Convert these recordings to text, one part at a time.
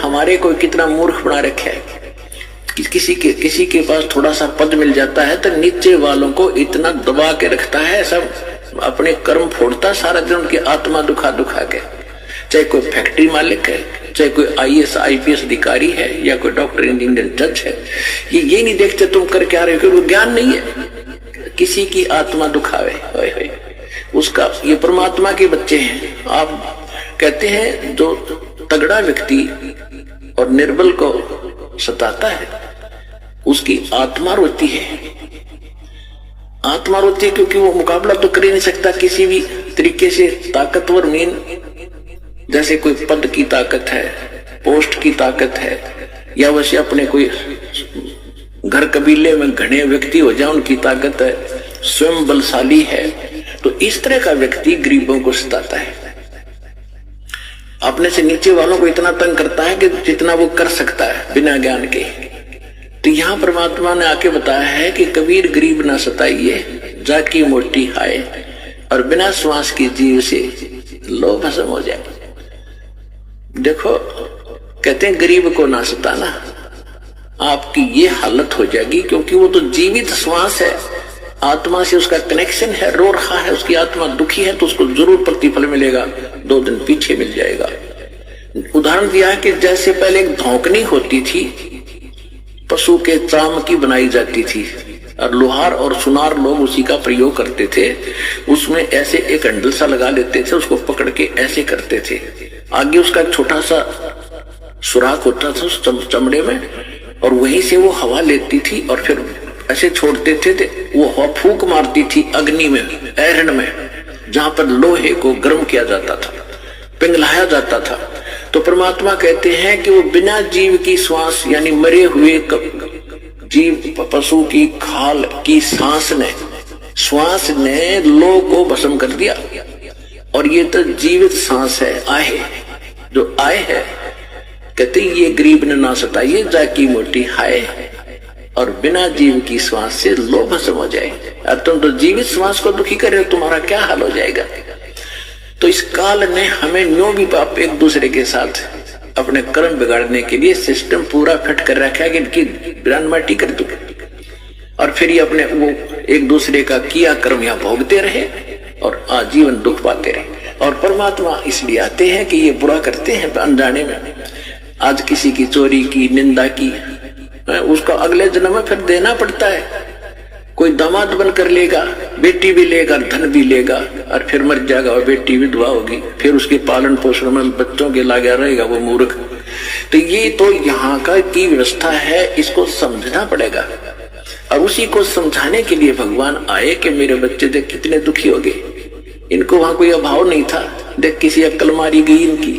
हमारे को कितना मूर्ख बना रखा है। किसी के पास थोड़ा सा पद मिल जाता है तो नीचे वालों को इतना दबा के रखता है, सब अपने कर्म फोड़ता सारा दिन, उनकी आत्मा दुखा दुखा के। चाहे कोई फैक्ट्री मालिक है, चाहे कोई IAS IPS अधिकारी है, या कोई डॉक्टर इंजीनियर जज है, ये नहीं देखते तुम कर क्या रहे हो, वो ज्ञान नहीं है। किसी की आत्मा दुखावे, होय होय, उसका, ये परमात्मा के बच्चे हैं। आप कहते हैं जो तगड़ा व्यक्ति और निर्बल को सताता है उसकी आत्मा रोती है। आत्मा रोती है क्योंकि वो मुकाबला तो कर ही नहीं सकता किसी भी तरीके से। ताकतवर मीन जैसे कोई पद की ताकत है, पोस्ट की ताकत है, या वैसे अपने कोई घर कबीले में घने व्यक्ति हो जाए उनकी ताकत है, स्वयं बलशाली है। तो इस तरह का व्यक्ति गरीबों को सताता है, अपने से नीचे वालों को इतना तंग करता है कि जितना वो कर सकता है बिना ज्ञान के। तो यहाँ परमात्मा ने आके बताया है कि कबीर गरीब ना सताइए, जाकी मोटी हाय, और बिना श्वास की जीव से लो भस्म हो जाए। देखो कहते हैं गरीब को ना सताना, आपकी ये हालत हो जाएगी, क्योंकि वो तो जीवित श्वास है, आत्मा से उसका कनेक्शन है, रो रहा है, उसकी आत्मा दुखी है, तो उसको जरूर प्रतिफल मिलेगा, 2 दिन पीछे मिल जाएगा। उदाहरण दिया है कि जैसे पहले एक धौंकनी होती थी, पशु के चाम की बनाई जाती थी, और लोहार और सुनार लोग उसी का प्रयोग करते थे। उसमें ऐसे एक हैंडल सा लगा लेते थे, उसको पकड़ के ऐसे करते थे, आगे उसका छोटा सा सुराख होता था उस चमड़े में, और वहीं से वो हवा लेती थी और फिर ऐसे छोड़ते थे, वो हवा फूंक मारती थी अग्नि में, ऐरण में, जहां पर लोहे को गर्म किया जाता था, पिघलाया जाता था। तो परमात्मा कहते हैं कि वो बिना जीव की श्वास, यानी मरे हुए जीव पशु की खाल की श्वास ने लो को भस्म कर दिया। और ये तो जीवित सांस है, आए जो आए है, कहते ये गरीब ने ना सताइए, जाकी मोटी हाय, और बिना जीव की श्वास से लो भस्म हो जाए। और तुम तो जीवित श्वास को दुखी कर रहे हो, तुम्हारा क्या हाल हो जाएगा। तो इस काल ने हमें न्यों भी बाप एक दूसरे के साथ अपने कर्म बिगाड़ने के लिए सिस्टम पूरा फिट कर रखा है कि इनकी बिरान माटी कर दो, और फिर ये अपने वो एक दूसरे का किया कर्म यहाँ भोगते रहे और आजीवन दुख पाते रहे। और परमात्मा इसलिए आते हैं कि ये बुरा करते हैं अनजाने में। आज किसी की चोरी की, निंदा की, उसका अगले जन्म में फिर देना पड़ता है। कोई दामाद बनकर लेगा, बेटी भी लेगा, धन भी लेगा, और फिर मर जाएगा और बेटी विधवा होगी, फिर उसके पालन पोषण में बच्चों के लगा रहेगा वो मूर्ख। तो ये तो यहाँ का की व्यवस्था है, इसको समझना पड़ेगा। और उसी को समझाने के लिए भगवान आए कि मेरे बच्चे देख कितने दुखी हो गए, इनको वहां कोई अभाव नहीं था, देख किसी अक्ल मारी गई इनकी।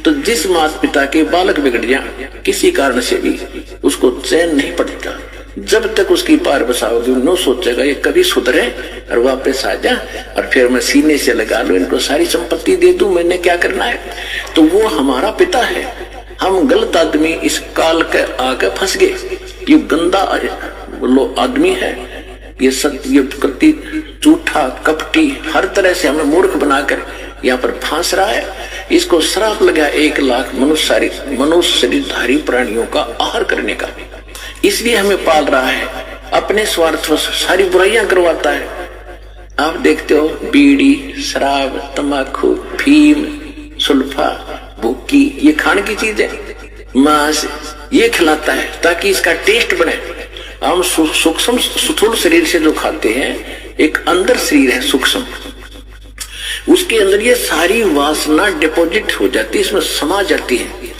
तो जिस माता पिता के बालक बिगड़ जाए किसी कारण से भी, उसको चैन नहीं पड़ता जब तक उसकी पार बसाओगे। नो सोचेगा ये कभी सुधरे और वापस आ जा, और फिर मैं सीने से लगा लूं, इनको सारी संपत्ति दे दूं, मैंने क्या करना है। तो वो हमारा पिता है। हम गलत आदमी इस काल के आके फंस गए। ये गंदा आदमी है, ये सत्य प्रति झूठा कपटी, हर तरह से हमें मूर्ख बनाकर यहाँ पर फांस रहा है। इसको श्राप लगा 1 लाख मनुष्य शरीरधारी प्राणियों का आहार करने का। इसलिए हमें पाल रहा है, अपने स्वार्थ में सारी बुराइयां करवाता है। आप देखते हो बीड़ी, शराब, तंबाकू, फीम, सुल्फा, भुक्की, ये खाने की चीज है, मांस ये खिलाता है ताकि इसका टेस्ट बने। हम सूक्ष्म स्थूल शरीर से जो खाते हैं, एक अंदर शरीर है सूक्ष्म, उसके अंदर ये सारी वासना डिपॉजिट हो जाती है, इसमें समा जाती है।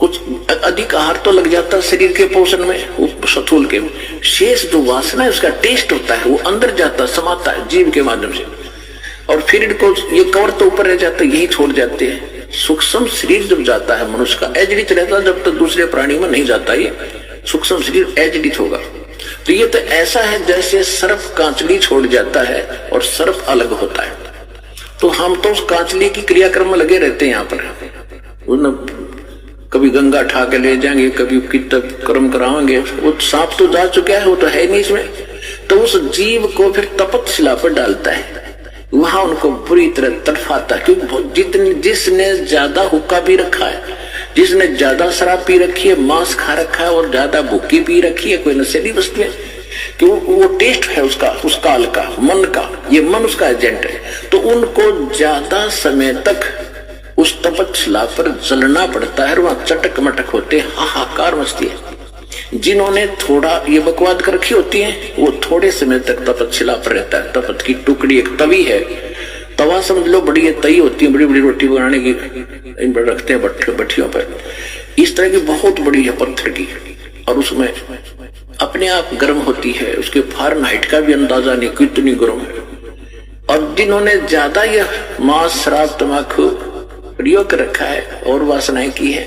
कुछ अधिक आहार तो लग जाता है शरीर के पोषण में, स्थूल के शेष जो वासना है उसका टेस्ट होता है, वो अंदर जाता है, समाता है जीव के माध्यम से। और फिर इनको ये कवर तो ऊपर रह जाता है, यही छोड़ जाते हैं। सूक्ष्म शरीर जब जाता है मनुष्य का, एजडित रहता है, जब तक दूसरे प्राणी में नहीं जाता ये सूक्ष्म शरीर एजडित होगा। तो ये तो ऐसा है जैसे सर्प कांचली छोड़ जाता है और सर्प अलग होता है। तो हम तो उस कांचली की क्रियाक्रम में लगे रहते हैं। यहाँ पर कभी गंगा ठा के ले जाएंगे, कभी कितना कर्म कराएंगे, वो सांप तो जा चुका है, वो तो है नहीं इसमें। तो उस जीव को फिर तपतशिला पर डालता है, वहां उनको बुरी तरह तड़फाता है, क्योंकि जिसने ज्यादा हुक्का भी रखा है, जिसने ज्यादा शराब पी रखी है, मांस खा रखा है और ज्यादा भूखी पी रखी है, कोई नशेली वस्तु है, कि वो टेस्ट है उसका, उस काल का, मन का, ये मन उसका एजेंट है, तो उनको ज्यादा समय तक उस तपस्या पर जलना पड़ता है, वहां चटक मटक होते, हाहाकार मचती है। जिन्होंने थोड़ा ये बकवाद कर रखी होती है, वो थोड़े समय तक तपस्या पर रहता है। तपत की टुकड़ी एक तवी है, तवा समझ लो, बड़ी ये तई होती है, बड़ी बड़ी रोटी बनाने की, इन पर रखते हैं भट्टियों पर, इस तरह की बहुत बड़ी है पत्थर की, और उसमें अपने आप गर्म होती है, उसके फारेनहाइट का भी अंदाजा नहीं कितनी गर्म है। और जिन्होंने ज्यादा यह मांस शराब तंबाकू प्रयोग कर रखा है और वासनाएं की है,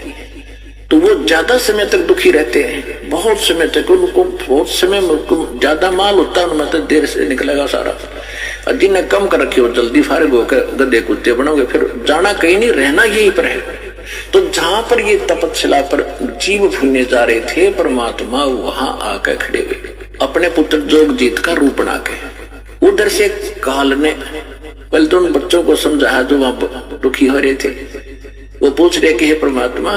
तो वो ज्यादा समय तक दुखी रहते हैं, बहुत समय तक, उनको बहुत समय ज्यादा माल होता है उनमें, तो देर से निकलेगा सारा। और जिन्हें कम कर रखी हो जल्दी फारिग होकर गधे कुत्ते बनोगे, फिर जाना कहीं नहीं, रहना यहीं पर है। तो जहां पर ये तपस्या पर जीव भूलने जा रहे थे, परमात्मा वहां आकर खड़े हुए, अपने पुत्र जोगजीत का रूप बना के। उधर से काल ने पहले तो उन बच्चों को समझाया जो वहां दुखी हो रहे थे, वो पूछ रहे कि हे परमात्मा,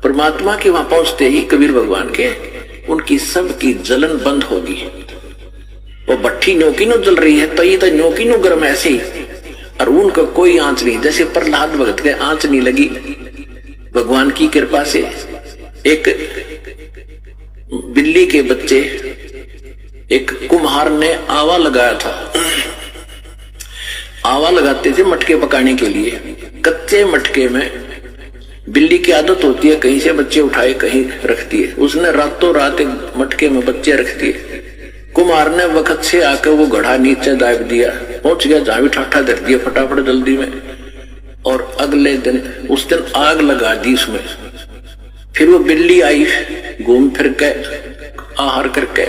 परमात्मा के वहां पहुंचते ही कबीर भगवान के, उनकी सबकी जलन बंद होगी। वो भट्टी न्योकी नो जल रही है, तो ये तो न्योकी नो गर्म ऐसे ही, और उनका कोई आंच नहीं, जैसे प्रहलाद भगत के आंच नहीं लगी भगवान की कृपा से। एक बिल्ली के बच्चे, एक कुम्हार ने आवा लगाया था, आवा लगाते थे मटके पकाने के लिए। कच्चे मटके में बिल्ली की आदत होती है कहीं से बच्चे उठाए कहीं रखती है, उसने रातों रात एक मटके में बच्चे रख दिए। कुमार ने वक्त से आकर वो घड़ा नीचे दाब दिया, पहुंच गया जहां भी ठाठा धर दिया फटाफट जल्दी में, और अगले दिन उस दिन आग लगा दी उसमें। फिर वो बिल्ली आई घूम फिर के आहार करके,